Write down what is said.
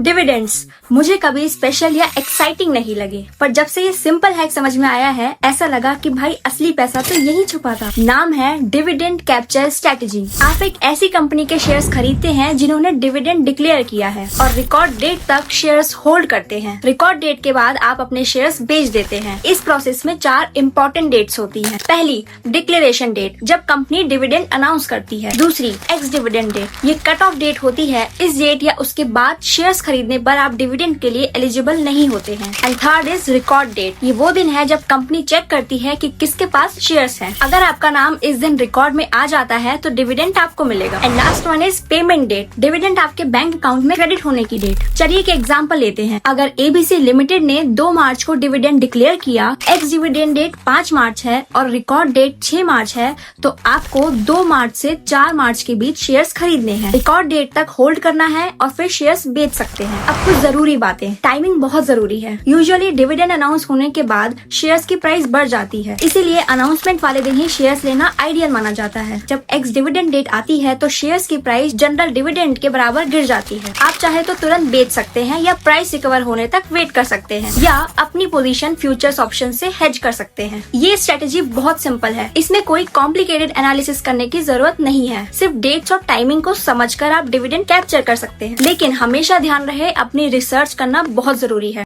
Dividends मुझे कभी special या एक्साइटिंग नहीं लगे, पर जब से ये सिंपल हैक समझ में आया है ऐसा लगा कि भाई असली पैसा तो यही छुपा था। नाम है डिविडेंड कैप्चर स्ट्रेटेजी। आप एक ऐसी कंपनी के शेयर्स खरीदते हैं जिन्होंने डिविडेंड डिक्लेयर किया है और रिकॉर्ड डेट तक शेयर्स होल्ड करते हैं। रिकॉर्ड डेट के बाद आप अपने शेयर्स बेच देते हैं। इस प्रोसेस में 4 इम्पोर्टेंट डेट्स होती हैं। पहली, डिक्लेरेशन डेट, जब कंपनी डिविडेंड अनाउंस करती है। दूसरी, एक्स डिविडेंड डेट, ये कट ऑफ डेट होती है। इस डेट या उसके बाद शेयर्स खरीदने पर आप डिविडेंड के लिए एलिजिबल नहीं होते हैं। And third is record date, ये वो दिन है जब कंपनी चेक करती है कि किसके पास शेयर्स हैं। अगर आपका नाम इस दिन रिकॉर्ड में आ जाता है तो डिविडेंड आपको मिलेगा। And last one is payment date, dividend आपके बैंक अकाउंट में क्रेडिट होने की डेट। चलिए एक एग्जांपल लेते हैं। अगर एबीसी लिमिटेड ने 2 मार्च को डिविडेंड डिक्लेयर किया, एक्स डिविडेंड डेट 5 मार्च है और रिकॉर्ड डेट 6 मार्च है, तो आपको 2 मार्च से 4 मार्च के बीच शेयर्स खरीदने हैं। रिकॉर्ड डेट तक होल्ड करना है और फिर शेयर्स बेच सकते हैं। अब कुछ जरूरी बातें, टाइमिंग बहुत जरूरी है। यूजुअली डिविडेंड अनाउंस होने के बाद शेयर्स की प्राइस बढ़ जाती है, इसीलिए अनाउंसमेंट वाले दिन ही शेयर्स लेना आइडियल माना जाता है। जब एक्स डिविडेंड डेट आती है तो शेयर्स की प्राइस जनरल डिविडेंड के बराबर गिर जाती है। आप चाहे तो तुरंत बेच सकते हैं या प्राइस रिकवर होने तक वेट कर सकते हैं, या अपनी पोजीशन फ्यूचर्स ऑप्शन से हेज कर सकते हैं। ये स्ट्रेटेजी बहुत सिंपल है, इसमें कोई कॉम्प्लिकेटेड एनालिसिस करने की जरूरत नहीं है। सिर्फ डेट्स और टाइमिंग को समझकर आप डिविडेंड कैप्चर कर सकते हैं। लेकिन हमेशा ध्यान रहे, अपनी रिसर्च करना बहुत जरूरी है।